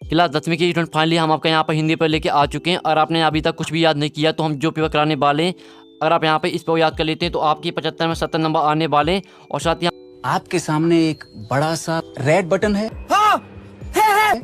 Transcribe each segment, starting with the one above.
Class 10वीं की student finally हम आपका यहाँ पर हिंदी पर लेके आ चुके हैं। और आपने अभी तक कुछ भी याद नहीं किया तो हम जो पेपर कराने वाले हैं, अगर आप यहाँ पे इस पर याद कर लेते हैं तो आपकी 75 में 70 नंबर आने वाले हैं। और साथ ही आपके सामने एक बड़ा सा रेड बटन है। हाँ, है।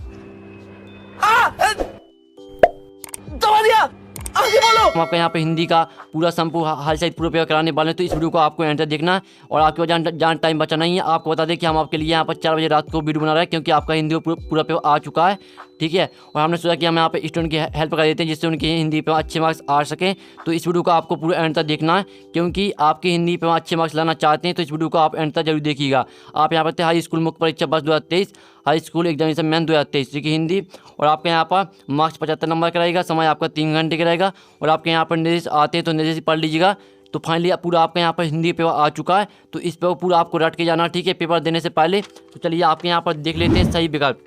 दबा दिया। आगे बोलो। हम आपका यहाँ पे हिंदी का पूरा संपूर्ण हाल सहित पूरा पेपर कराने वाले हैं, तो इस वीडियो को आपको एंड तक देखना है। और आपके जान टाइम बचा नहीं है। आपको बता दें कि हम आपके लिए यहाँ पर 4 बजे रात को वीडियो बना रहे हैं, क्योंकि आपका हिंदी पूरा पेपर आ चुका है, ठीक है। और हमने सोचा कि हम यहाँ पे स्टूडेंट की हेल्प कर देते हैं, जिससे उनकी हिंदी पे अच्छे मार्क्स आ सकें। तो इस वीडियो को आपको पूरा एंड तक देखना है, क्योंकि आपकी हिंदी पे अच्छे मार्क्स लाना चाहते हैं तो इस वीडियो को आप एंड तक जरूर देखिएगा। आप यहाँ पर हाई स्कूल मुख्य परीक्षा वर्ष 2023 हाई स्कूल एग्जामिनेशन मैन 2023 की हिंदी, और आपके यहाँ पर मार्क्स 75 नंबर का रहेगा। समय आपका 3 घंटे का रहेगा। और आपके यहाँ पर निर्देश आते हैं तो निर्देश पढ़ लीजिएगा। तो फाइनली पूरा आपके यहाँ पर हिंदी पेपर आ चुका है, तो इस पेपर पूरा आपको रट के जाना, ठीक है, पेपर देने से पहले। तो चलिए आपके यहाँ पर देख लेते हैं सही विकल्प।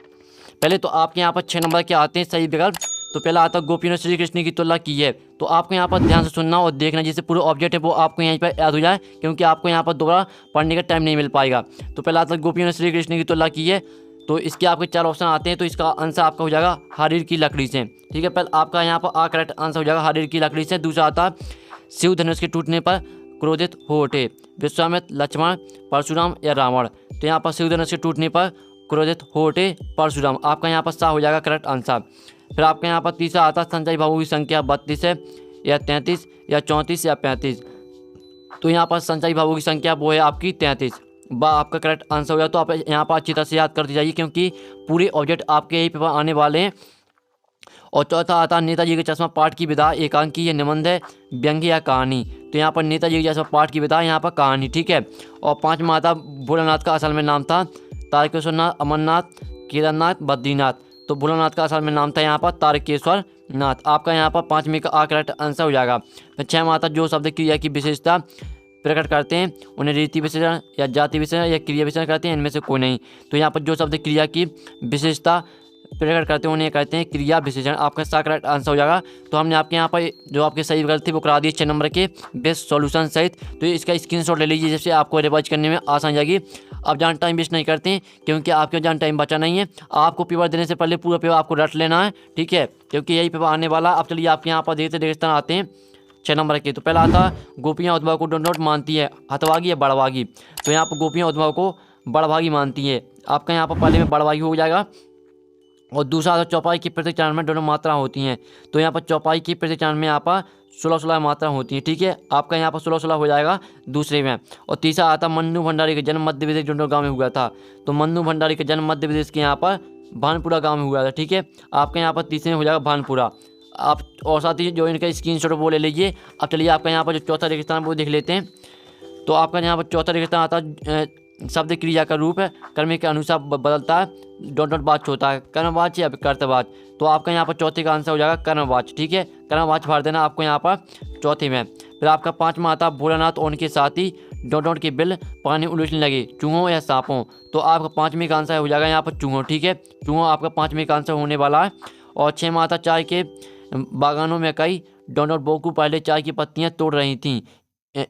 पहले तो आपके यहाँ पर 6 नंबर के आते हैं सही विकल्प। तो पहला आता है गोपी ने श्री कृष्ण की तुलना की है। तो आपको यहाँ पर ध्यान से सुनना और देखना, जिससे पूरा ऑब्जेक्ट है वो आपको यहीं पर याद हो जाए, क्योंकि आपको यहाँ पर दोबारा पढ़ने का टाइम नहीं मिल पाएगा। तो पहला आता है गोपी ने श्री कृष्ण की तुलना की है। तो इसके आपके 4 ऑप्शन आते हैं, तो इसका आंसर आपका हो जाएगा हरीर की लकड़ी से, ठीक है। पहले आपका यहाँ पर करेक्ट आंसर हो जाएगा हरीर की लकड़ी से। दूसरा आता है शिव धनुष के टूटने पर क्रोधित हो उठे, विश्वामित्र, लक्ष्मण, परशुराम या रावण। तो यहाँ पर शिव धनुष के टूटने पर क्रोधित हो उठे परशुराम, आपका यहाँ पर सा हो जाएगा करेक्ट आंसर। फिर आपके यहाँ पर तीसरा आता है संजय बाबू की संख्या 32 है या 33 या 34 या 35। तो यहाँ पर संजय बाबू की संख्या वो है आपकी 33, आपका करेक्ट आंसर हो जाए। तो आप यहाँ पर अच्छी तरह से याद करते जाइए, क्योंकि पूरे ऑब्जेक्ट आपके यही पेपर आने वाले हैं। और चौथा आता है नेताजी के चश्मा पाठ की विधा एकांकी, ये निबंध है, व्यंग या कहानी। तो यहाँ पर नेताजी के चश्मा पाठ की विधा, यहाँ पर कहानी, ठीक है। और पाँचवा आता भोलानाथ का असल में नाम था तारकेश्वर नाथ, अमरनाथ, केदारनाथ, बद्रीनाथ। तो भोलानाथ का असल में नाम था यहाँ पर तारकेश्वर नाथ, आपका यहाँ पर 5वें का करेक्ट आंसर हो जाएगा। फिर 6वां आता जो शब्द क्रिया की विशेषता प्रकट करते हैं उन्हें रीति विशेषण या जाति विशेषण या क्रिया विशेषण कहते हैं, इनमें से कोई नहीं। तो यहाँ पर जो शब्द क्रिया की विशेषता प्रकट करते हैं उन्हें कहते हैं क्रिया विशेषण, आपका इसका करेक्ट आंसर हो जाएगा। तो हमने आपके यहाँ पर जो आपके सही विकल्प थे वो करा दिए 6 नंबर के बेस्ट सॉल्यूशन सहित। तो इसका स्क्रीनशॉट ले लीजिए, जिससे आपको रिवाइज करने में आसान जाएगी। अब जान टाइम वेस्ट नहीं करते हैं, क्योंकि आपके जान टाइम बचा नहीं है। आपको पेपर देने से पहले पूरा पेपर आपको रट लेना है, ठीक है, क्योंकि यही पेपर आने वाला। अब चलिए आपके यहाँ पर देखते देखते आते हैं 6 नंबर के। तो पहला आता गोपियाँ उद्धव को डोंट मानती है, हतभागी या बड़भागी। तो यहाँ पर गोपियाँ उद्धव को बड़भागी मानती है, आपका यहाँ पर पहले में बड़भागी हो जाएगा। और दूसरा आता चौपाई की प्रत्येक चरण में दोनों मात्रा होती हैं। तो यहाँ पर चौपाई की प्रत्येक चरण में यहाँ पर 16-16 मात्रा होती हैं, ठीक है, आपका यहाँ पर 16-16 हो जाएगा दूसरे में। और तीसरा आता मन्नू भंडारी का जन्म मध्य प्रदेश डोंडो गाँव में हुआ था। तो मन्नू भंडारी का जन्म मध्य प्रदेश के यहाँ पर भानपुरा गाँव में हुआ था, ठीक है, आपके यहाँ पर तीसरे में हो जाएगा भानपुरा। आप और साथ ही जो इनका स्क्रीनशॉट वो ले लीजिए। अब चलिए आपका यहाँ पर जो चौथा रेगिस्तान वो देख लेते हैं। तो आपका यहाँ पर चौथा रेगिस्तान आता शब्द क्रिया का रूप है, कर्म के अनुसार बदलता है, डॉट डॉट वाच्य होता है, कर्मवाच्य या कर्तवाच्य। तो आपका यहाँ पर चौथे का आंसर हो जाएगा कर्मवाच्य, ठीक है, कर्मवाच्य भर देना आपको यहाँ पर चौथे में। फिर आपका 5वां आता भोलानाथ और उनके साथी डॉट डॉट के बिल पानी उलटने लगे, चूहों या सांपों। तो आपका 5वें का आंसर हो जाएगा यहाँ पर चूहों, ठीक है, चूहों आपका 5वें का आंसर होने वाला है। और 6वां आता चाय के बागानों में कई डॉट डॉट बोकू पहले चाय की पत्तियाँ तोड़ रही थीं,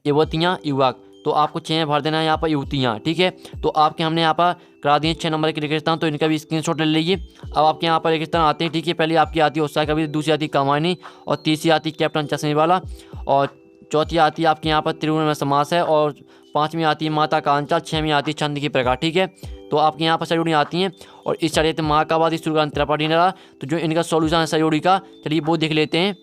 युवतियाँ युवक। तो आपको 6 भर देना है यहाँ पर युवतियाँ, ठीक है। तो आपके हमने यहाँ पर करा दिए 6 नंबर के रेगिस्तान, तो इनका भी स्क्रीनशॉट ले लीजिए। अब आपके यहाँ पर रेगिस्तान आते हैं, ठीक है, पहले आपकी आती है उत्साह कवि, दूसरी आती कमानी, और तीसरी आती कैप्टन चश्मे वाला, और चौथी आती है आपके यहाँ पर त्रिगुण में समास है, और 5वीं आती है माता का अंचल, 6वीं आती है छंद की प्रकार, ठीक है। तो आपके यहाँ पर सयोड़ी आती हैं। और इस चरित्र महाकावादी सूर्यकांत त्रिपाठी ने रहा। तो जो इनका सॉल्यूशन है सयोड़ी का, चलिए वो देख लेते हैं।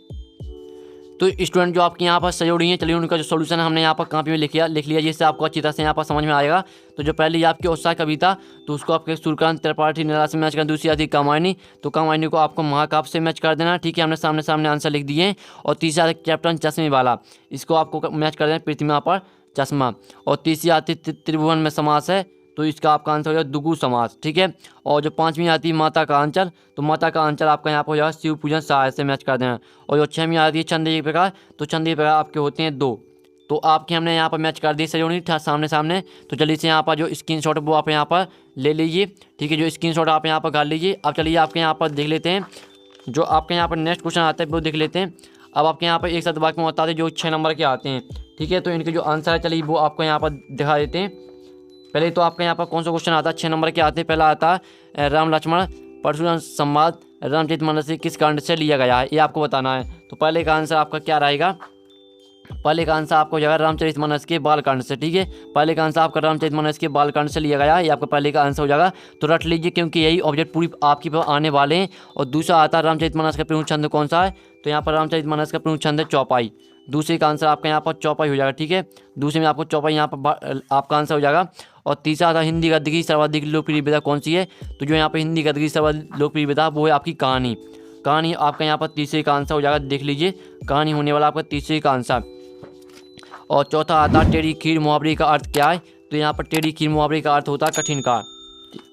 तो स्टूडेंट जो आपके यहाँ पर सयोड़ी हैं, चलिए उनका जो सॉल्यूशन है हमने यहाँ पर कॉपी में लिख लिया, जिससे आपको अच्छी तरह से यहाँ पर समझ में आएगा। तो जो पहली आपकी उत्साह कविता, तो उसको आपके सूर्यकांत त्रिपाठी निराला से मैच करना। दूसरी आती कामायनी, तो कामायनी को आपको महाकाव्य से मैच कर देना, ठीक है, हमने सामने सामने आंसर लिख दिए। और तीसरा कैप्टन चश्मे वाला, इसको आपको मैच कर देना पृथ्वी पर चश्मा। और तीसरी आती त्रिभुवन में समास है, तो इसका आपका आंसर हो जाएगा दुगु समास, ठीक है। और जो 5वीं आती है माता का अंचल, तो माता का अंचल आपका यहाँ पर हो जाएगा शिव पूजन सहाय से मैच कर देना। और जो 6वीं आती है छंद प्रकार, तो छंद प्रकार आपके होते हैं 2। तो आपके हमने यहाँ पर मैच कर दी सयोनी सामने सामने। तो चलिए से यहाँ पर जो स्क्रीनशॉट वो आप यहाँ पर ले लीजिए, ठीक है, जो स्क्रीनशॉट आप यहाँ पर कर लीजिए। अब चलिए आपके यहाँ पर देख लेते हैं, जो आपके यहाँ पर नेक्स्ट क्वेश्चन आता है वो देख लेते हैं। अब आपके यहाँ पर एक साथ वाक्य में बता दें जो 6 नंबर के आते हैं, ठीक है। तो इनके जो आंसर है चलिए वो आपको यहाँ पर दिखा देते हैं। पहले तो आपका यहाँ पर कौन सा क्वेश्चन आता है 6 नंबर के आते हैं। पहला आता है राम लक्ष्मण परशुराम संवाद रामचरितमानस से किस कांड से लिया गया है, ये आपको बताना है। तो पहले का आंसर आपका क्या रहेगा, पहले का आंसर आपको हो जाएगा रामचरितमानस के बालकांड से। ठीक है, पहले का आंसर आपका रामचरितमानस के बालकांड से लिया गया है, ये आपका पहले का आंसर हो जाएगा। तो रट लीजिए क्योंकि यही ऑब्जेक्ट पूरी आपकी पर आने वाले हैं। और दूसरा आता है रामचरितमानस का प्रमुख छंद कौन सा है, तो यहाँ पर रामचरितमानस का प्रमुख छंद है चौपाई। दूसरे का आंसर आपका यहाँ पर चौपाई हो जाएगा। ठीक है, दूसरे में आपको चौपाई यहाँ पर आपका आंसर हो जाएगा। और तीसरा आता हिंदी गद्य की सर्वाधिक लोकप्रिय विधा कौन सी है, तो जो यहाँ पर हिंदी गद्य की सर्वाधिक लोकप्रिय विधा वो है आपकी कहानी। कहानी आपका यहाँ पर तीसरे का आंसर हो जाएगा, देख लीजिए कहानी होने वाला आपका तीसरे का आंसर। और चौथा आता है टेढ़ी खीर मुहावरे का अर्थ क्या है, तो यहाँ पर टेढ़ी खीर मुहावरे का अर्थ होता है कठिन कार।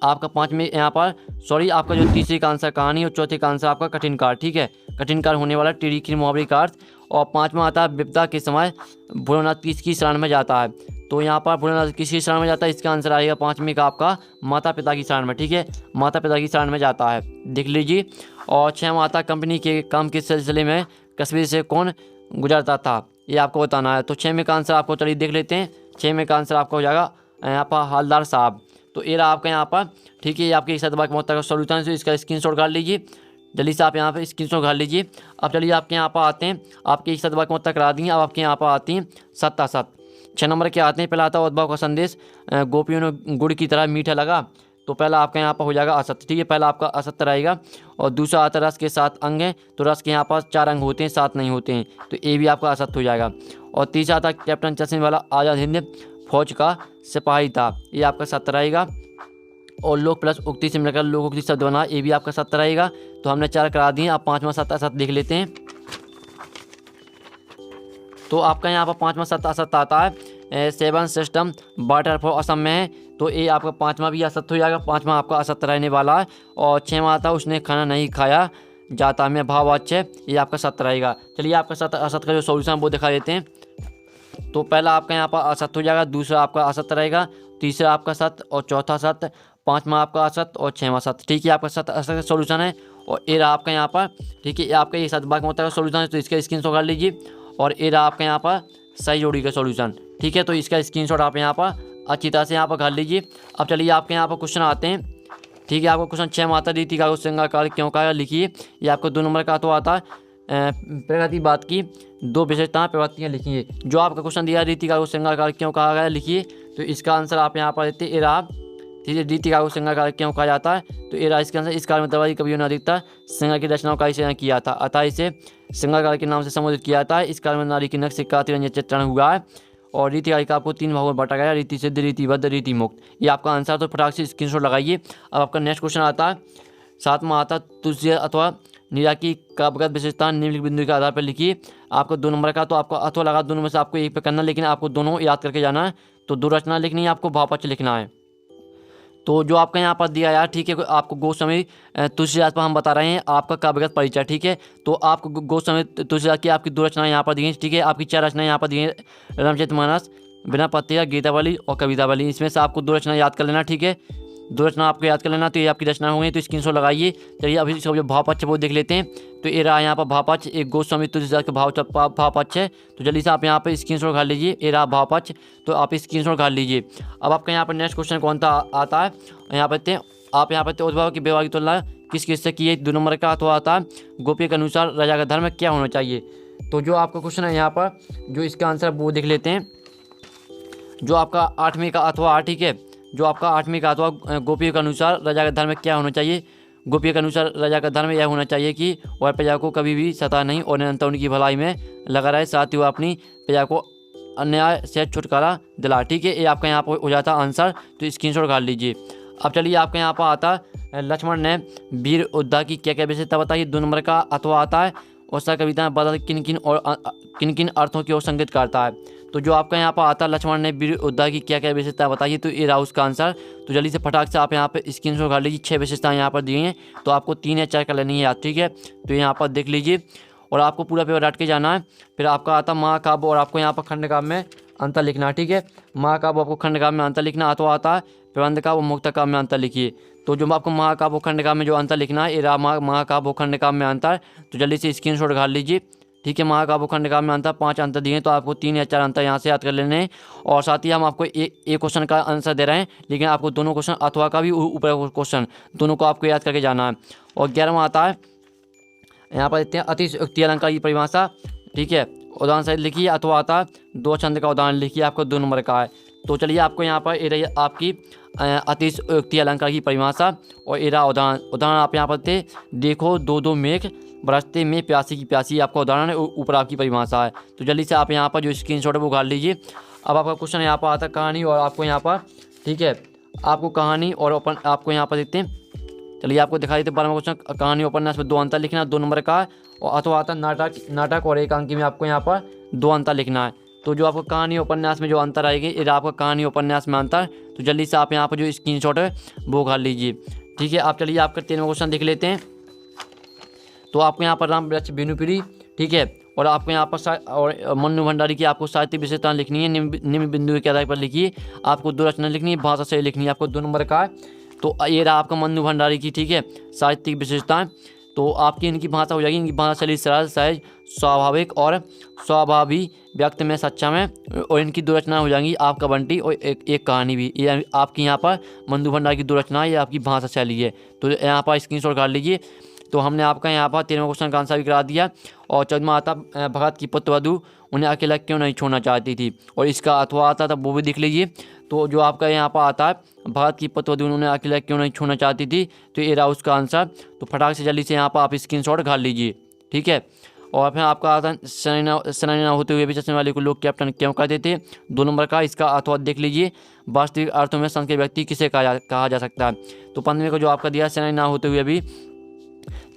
आपका पाँचवें यहाँ पर आपका जो तीसरे का आंसर कहानी और चौथे का आंसर आपका कठिन कार। ठीक है, कठिन कार होने वाला टेढ़ी खीर मुहावरे का अर्थ। और पाँचवा आता है विपदा के समय भोलेनाथ किसकी शरण में जाता है, तो यहाँ पर भोलेनाथ किसकी शरण में जाता है, इसका आंसर आएगा पाँचवें का आपका माता पिता की शरण में। ठीक है, माता पिता की शरण में जाता है, देख लीजिए। और छठवां आता कंपनी के काम के सिलसिले में कस्बे से कौन गुजरता था, ये आपको बताना है। तो छः का आंसर आपको चलिए देख लेते हैं। छः का आंसर आपका हो जाएगा यहाँ पर हवलदार साहब। तो ये रहा आपका यहाँ पर। ठीक है, ये आपके शतभाग महोत्सव का सोल्यूशन है, इसका स्क्रीनशॉट कर लीजिए जल्दी से, आप यहाँ पे स्क्रीनशॉट कर लीजिए। अब चलिए आपके यहाँ पर आते हैं, आपके शतभाग महोत्सव करा दिए। अब आपके यहाँ पर आती हैं सत्ता सत। 6 नंबर के आते हैं। पहला आता है उद्भव का संदेश गोपियों ने गुड़ की तरह मीठा लगा, तो पहला आपका यहाँ पर हो जाएगा असत्य। ठीक है, पहला आपका असत्य रहेगा। और दूसरा आता है रस के 7 अंग हैं, तो रस के यहाँ पर 4 अंग होते हैं, 7 नहीं होते हैं, तो ये भी आपका असत्य हो जाएगा। और तीसरा आता है कैप्टन चश्मे वाला आज़ाद हिंद फौज का सिपाही था, ये आपका सत्य रहेगा। और लोक प्लस उक्ति से मिलकर लोकोक्ति शब्द बना, ये भी आपका सत्य रहेगा। तो हमने 4 करा दिए। आप पाँचवा सत्य असत्य देख लेते हैं। तो आपका यहाँ पर पाँचवा सत्य असत्य आता है 7 सिस्टम वाटर फॉर असम में है, तो ये आपका पाँचवा भी असत्य हो जाएगा, पाँचवा आपका असत्य रहने वाला है। और 6वां आता है उसने खाना नहीं खाया जाता में भाववाच्य, ये आपका सत्य रहेगा। चलिए आपका सत्य असत्य का जो सोल्यूशन वो दिखा देते हैं। तो पहला आपका यहाँ पर असत्य हो जाएगा, दूसरा आपका असत्य रहेगा, तीसरा आपका सत्य और चौथा सत्य, पाँचवा आपका असत्य और 6वां सत्य। ठीक है, आपका सत्य असत्य का सोल्यूशन है। और ये रहा आपका यहाँ पर। ठीक है, ये आपका ये शतभाग महोत्सव का सोल्यूशन है, तो इसका स्क्रीनशॉट कर लीजिए। और ये रहा आपका यहाँ पर सही जोड़ी का सोल्यूशन। ठीक है, तो इसका स्क्रीनशॉट आप यहाँ पर अच्छी तरह से यहाँ पर कर लीजिए। अब चलिए आपके यहाँ पर क्वेश्चन आते हैं। ठीक है, आपको क्वेश्चन 6 में आता है रीति का श्रृंगार क्यों कहा, लिखिए। ये आपको 2 नंबर का तो आता है प्रगतिवाद की 2 विशेषताएं प्रवृत्तियाँ लिखिए। जो आपका क्वेश्चन दिया रीति का श्रृंगार क्यों कहा गया, लिखिए। तो इसका आंसर आप यहाँ पर देते हैं रहा। ठीक है, रीति का श्रृंगार क्यों कहा जाता है, तो ये रहा इसका आंसर। इस काल में दरबारी कवियों ने अधिकतर श्रृंगार की रचनाओं का इसे किया था, अतः इसे श्रृंगार के नाम से संबोधित किया जाता है। इस काल में नारी की नक्श का तिरंजन चित्रण हुआ है। और रीति का आपको 3 भागों में बांटा गया, रीति सिद्ध, रीति बद्ध, रीति मुक्त, ये आपका आंसर। तो फटाक से स्क्रीनशॉट लगाइए। अब आपका नेक्स्ट क्वेश्चन आता है 7वां आता है तुलसी अथवा नीरा की काव्यगत विशेषता निम्नलिखित बिंदु के आधार पर लिखिए। आपको 2 नंबर का तो आपको अथवा लगा, दोनों में से आपको एक पे करना, लेकिन आपको दोनों याद करके जाना है। तो 2 रचना लिखनी है, आपको भावपक्ष लिखना है। तो जो आपका यहाँ पर दिया यार, ठीक है, आपको गोस्वामी तुलसीदास पर हम बता रहे हैं आपका काव्यगत परिचय। ठीक है, तो आपको गोस्वामी तुलसीदास की आपकी 2 रचनाएं यहाँ पर दी हैं। ठीक है, आपकी 4 रचनाएं यहाँ पर दी हैं, रामचरितमानस, बिना पत्तिया, गीतावली और कवितावली। इसमें से आपको 2 रचना याद कर लेना। ठीक है, 2 रचना आपको याद कर लेना, तो ये आपकी रचना होंगी, तो स्क्रीनशॉट लगाइए। चलिए अभी इसका जो भावपक्ष वो देख लेते हैं। तो ये रहा यहाँ पर भावपक्ष, एक गोस्वामी तुलसीदास का भावपक्ष है। तो जल्दी से आप यहाँ पर स्क्रीनशॉट कर लीजिए। ये रहा भावपक्ष, तो आप स्क्रीनशॉट कर लीजिए। अब आपका यहाँ पर नेक्स्ट क्वेश्चन कौन सा आता है, यहाँ पर आप यहाँ पर उद्भव की व्यवहार की तुलना किस किससे की है। 2 नंबर का अथवा आता है गोपी के अनुसार राजा का धर्म क्या होना चाहिए। तो जो आपका क्वेश्चन है यहाँ पर, जो इसका आंसर वो देख लेते हैं। जो आपका 8वें का अथवा, ठीक है, जो आपका 8वें का अथवा गोपियों के अनुसार राजा का धर्म क्या होना चाहिए। गोपियों के अनुसार राजा का धर्म यह होना चाहिए कि वह प्रजा को कभी भी सता नहीं और निरंतर उनकी भलाई में लगा रहे, साथ ही वह अपनी प्रजा को अन्याय से छुटकारा दिला। ठीक है, ये आपका यहाँ पर हो जाता आंसर, तो स्क्रीनशॉट कर लीजिए। अब चलिए आपके यहाँ पर आता है लक्ष्मण ने वीर उद्धा की क्या क्या विशेषता बताइए। 2 नंबर का अथवा आता है उसका कविताएं बदल किन किन अर्थों की ओर संकेत करता है। तो जो आपका यहाँ पर आता है लक्ष्मण ने वीर उद्धा की क्या क्या विशेषता बताइए, तो ये रहा उसका आंसर। तो जल्दी से फटाक से आप यहाँ पे स्क्रीनशॉट कर लीजिए। 6 विशेषताएं यहाँ पर दी हैं, तो आपको 3 या 4 कर लेनी है याद। ठीक है, तो यहाँ पर देख लीजिए और आपको पूरा पेपर रट के जाना है। फिर आपका आता महाकाव्य और आपको यहाँ पर खंडकाव्य में अंतर लिखना है। ठीक है, महाकाव्य आपको खंडकाव्य में अंतर लिखना अथवा आता है प्रबंध काव्य और मुक्तकाव्य में अंतर लिखिए। तो जो आपको महाकाव्य खंडकाव्य में जो अंतर लिखना है, ये रहा महाकाव्य खंडकाव्य में अंतर। तो जल्दी से स्क्रीनशॉट कर लीजिए। ठीक है। महाकाव्य खंडकाव्य में अंतर 5 अंतर दिए हैं, तो आपको 3 या 4 अंतर यहाँ से याद कर लेने हैं। और साथ ही हम आपको एक क्वेश्चन का आंसर दे रहे हैं, लेकिन आपको दोनों क्वेश्चन अथवा का भी ऊपर क्वेश्चन दोनों को आपको याद करके जाना है। और 11वां आता है, यहाँ पर देखते हैं अतिशयोक्ति अलंकार की परिभाषा। ठीक है, उदाहरण सहित लिखिए। अथवा आता है 2 छंद का उदाहरण लिखिए, आपको 2 नंबर का है। तो चलिए आपको यहाँ पर ये रही आपकी अतिशयोक्ति अलंकार की परिभाषा और ये रहा उदाहरण आप यहाँ पर थे, देखो 2 मेघ बरसते में प्यासी की प्यासी, आपका उदाहरण है, ऊपर आपकी परिभाषा है। तो जल्दी से आप यहाँ पर जो स्क्रीनशॉट है वो उगाड़ लीजिए। अब आपका क्वेश्चन यहाँ पर आता है कहानी, और आपको यहाँ पर ठीक है आपको कहानी और आपको यहाँ पर देखते हैं, चलिए आपको दिखाई देते 12वां क्वेश्चन, कहानी उपन्यास में 2 अंतर लिखना, 2 नंबर का है। और अथवा आता है नाटक और एकांकी में आपको यहाँ पर 2 अंतर लिखना है। तो जो आपको कहानी उपन्यास में जो अंतर आएगी, ये आपका कहानी उपन्यास में अंतर। तो जल्दी से आप यहाँ पर जो स्क्रीनशॉट है वो उखाड़ लीजिए। ठीक है, आप चलिए आपका 13वां क्वेश्चन देख लेते हैं। तो आपको यहाँ पर राम वृक्ष बिनुपुरी, ठीक है, और आपको यहाँ पर और मन्नू भंडारी की आपको साहित्य विशेषता लिखनी है, निम्न बिंदु के आधार पर लिखिए। आपको 2 रचना लिखनी है, भाषा सही लिखनी है, आपको 2 नंबर का है। तो ये रहा आपका मन्नू भंडारी की, ठीक है, साहित्यिक विशेषताएं। तो आपकी इनकी भाषा हो जाएगी, इनकी भाषा शैली सरल सहज स्वाभाविक और स्वाभावी व्यक्त में सक्षम है। और इनकी 2 रचना हो जाएंगी, आपका बंटी और एक कहानी भी। ये आपकी यहाँ पर मन्नू भंडारी की 2 रचना है, ये आपकी भाषा शैली है। तो यहाँ पर स्क्रीनशॉट काट लीजिए। तो हमने आपका यहाँ पर 13वां क्वेश्चन का आंसर भी करा दिया। और 14वां आता भगत की पुत्रवधू उन्हें अकेला क्यों नहीं छोड़ना चाहती थी, और इसका अथवा आता था वो भी देख लीजिए। तो जो आपका यहाँ पर आता है भगत की पुत्रवधू उन्हें अकेला क्यों नहीं छोड़ना चाहती थी, तो ये रहा उसका आंसर। तो फटाक से जल्दी से यहाँ पर आप स्क्रीनशॉट घाल लीजिए। ठीक है, और फिर आपका आता है सेनानी ना होते हुए भी चश्मे वाले को लोग कैप्टन क्यों कहते थे, 2 नंबर का, इसका अथवा देख लीजिए। वास्तविक अर्थों में संस्कृत व्यक्ति किसे कहा जा सकता है। तो 15वें को जो आपका दिया सेनानी ना होते हुए भी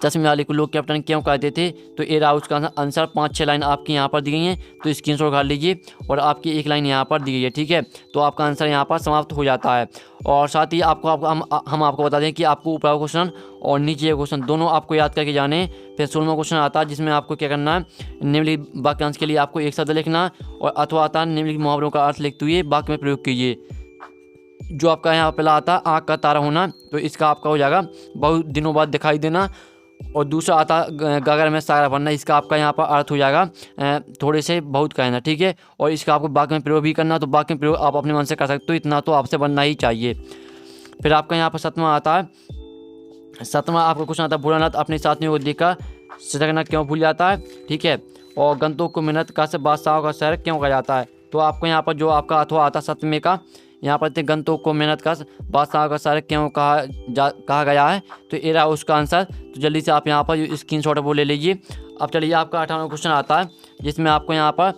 चश्मे वाले को लोग कैप्टन क्यों कहते थे, तो ये रहा उसका आंसर। 5-6 लाइन आपकी यहाँ पर दी गई हैं, तो स्क्रीनशॉट उठा लीजिए। और आपकी 1 लाइन यहाँ पर दी गई है। ठीक है, तो आपका आंसर यहाँ पर समाप्त हो जाता है। और साथ ही हम आपको बता दें कि आपको ऊपर क्वेश्चन और नीचे क्वेश्चन दोनों आपको याद करके जाने। फिर 16वां क्वेश्चन आता है, जिसमें आपको क्या करना है, निम्नलिखित वाक्यांश के लिए आपको एक शब्द लिखना, और अथवा आता है निम्नलिखित मुहावरों का अर्थ लिखते हुए वाक्य में प्रयोग कीजिए। जो आपका यहाँ पहला आता है आँख का तारा होना, तो इसका आपका हो जाएगा बहुत दिनों बाद दिखाई देना। और दूसरा आता गगन में सागर बनना, इसका आपका यहाँ पर अर्थ हो जाएगा थोड़े से बहुत कहना। ठीक है, और इसका आपको वाक्य में प्रयोग भी करना, तो वाक्य में प्रयोग आप अपने मन से कर सकते हो, इतना तो आपसे बनना ही चाहिए। फिर आपका यहाँ पर 7वां आता है, 7वां आपका क्वेश्चन आता है भोलानाथ अपने साथियों को देखकर सिसकना क्यों भूल जाता है। ठीक है, और गंतोक को मेहनत का से बादशाहों का शहर क्यों कहा जाता है। तो आपको यहाँ पर जो आपका अथवा आता है 7वें का, यहाँ पर गंतोक को मेहनत का बादशाह का शहर क्यों कहा गया है, तो ये रहा उसका आंसर। तो जल्दी से आप यहाँ पर स्क्रीनशॉट वो ले लीजिए। अब चलिए आपका 18वां क्वेश्चन आता है, जिसमें आपको यहाँ पर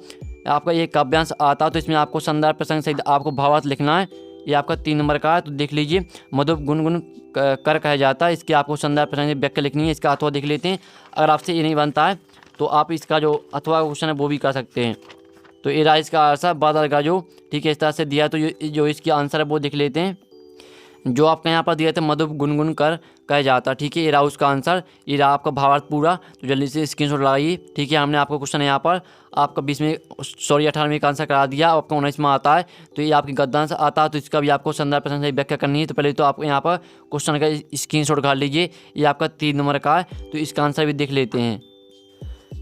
आपका एक काव्यांश आता है, तो इसमें आपको संदर्भ प्रसंग सहित आपको भावार्थ लिखना है। ये आपका 3 नंबर का है, तो देख लीजिए। मधुप गुनगुन कर कहा जाता है, इसकी आपको संदर्भ प्रसंग व्याख्या लिखनी है, इसका अथवा देख लेते हैं। अगर आपसे ये नहीं बनता है तो आप इसका जो अथवा क्वेश्चन है वो भी कर सकते हैं। तो ये रहा इसका आंसर बादल का जो, ठीक है, इस तरह से दिया। तो जो इसकी आंसर है वो देख लेते हैं। जो आपका यहाँ पर दिया था मधुप गुनगुन कर कहा जाता, ठीक है, ये रहा उसका आंसर। ये रहा आपका भावार्थ पूरा। तो जल्दी से स्क्रीनशॉट लगाइए। ठीक है, हमने आपको क्वेश्चन यहाँ पर आपका 18वें का आंसर करा दिया। आपका 19वां आता है, तो ये आपकी गद्यांश आता है, तो इसका भी आपको संदर्भ प्रसंग से व्याख्या करनी है। तो पहले तो आपको यहाँ पर क्वेश्चन का स्क्रीनशॉट खा लीजिए। ये आपका 3 नंबर का है, तो इसका आंसर भी देख लेते हैं।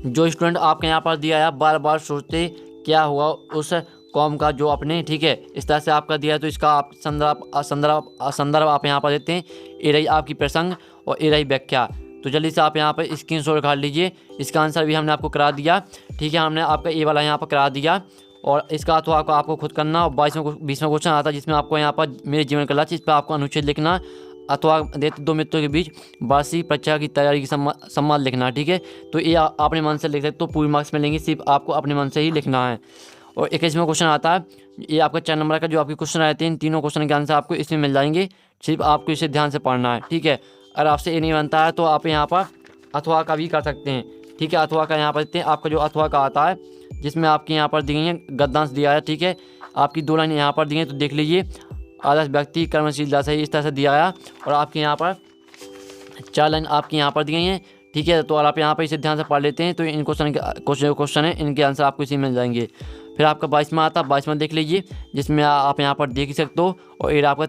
जो स्टूडेंट आपके यहाँ पर दिया है बार बार सोचते क्या हुआ उस कौम का जो अपने, ठीक है, इस तरह से आपका दिया है, तो इसका आप संदर्भ आप यहाँ पर देते हैं। ये रही आपकी प्रसंग और ये रही व्याख्या। तो जल्दी से आप यहाँ पर स्क्रीनशॉट काट लीजिए। इसका आंसर भी हमने आपको करा दिया। ठीक है, हमने आपका ये वाला यहाँ पर करा दिया, और इसका तो आपको खुद करना। और 20वां क्वेश्चन आता है, जिसमें आपको यहाँ पर मेरे जीवन का लक्ष्य, इस पर आपको अनुच्छेद लिखना, अथवा देते 2 मित्रों के बीच वार्षिक परीक्षा की तैयारी की संवाद लिखना। ठीक है, तो ये अपने मन से लिख सकते, तो पूरी मार्क्स मिलेंगे, सिर्फ आपको अपने मन से ही लिखना है। और 21वां क्वेश्चन आता है, ये आपका 4 नंबर का जो आपके क्वेश्चन रहते हैं, इन तीनों क्वेश्चन के आंसर आपको इसमें मिल जाएंगे, सिर्फ आपको इसे ध्यान से पढ़ना है। ठीक है, अगर आपसे ये नहीं बनता है तो आप यहाँ पर अथवा का भी कर सकते हैं। ठीक है, अथवा का यहाँ पर देखते हैं। आपका जो अथवा का आता है, जिसमें आपके यहाँ पर दी गई है गद्यांश दिया है। ठीक है, आपकी 2 लाइन यहाँ पर दी हैं, तो देख लीजिए। आदर्श व्यक्ति कर्मशीलता से इस तरह से दिया है, और आपके यहाँ पर 4 लाइन आपकी यहाँ पर दी गई हैं। ठीक है, तो आप यहाँ पर इसे ध्यान से पढ़ लेते हैं, तो इन क्वेश्चन है, इनके आंसर आपको इसी मिल जाएंगे। फिर आपका 22वां आता है, 22वां देख लीजिए, जिसमें आप यहाँ पर देख ही सकते हो। और ये आपका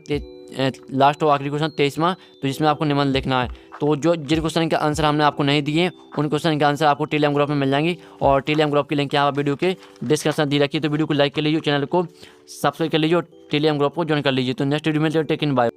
लास्ट और आखिरी क्वेश्चन 23वां, तो जिसमें आपको निबंध लिखना है। तो जो जिन क्वेश्चन के आंसर हमने आपको नहीं दिए उन क्वेश्चन के आंसर आपको टेलीग्राम ग्रुप में मिल जाएंगे। और टेलीग्राम ग्रुप की लिंक यहाँ पर वीडियो के डिस्क्रिप्शन दी रखी है। तो वीडियो को लाइक कर लीजिए, चैनल को सब्सक्राइब कर लीजिए और टेलीग्राम ग्रुप को ज्वाइन कर लीजिए। तो नेक्स्ट वीडियो में टेक इन बाय।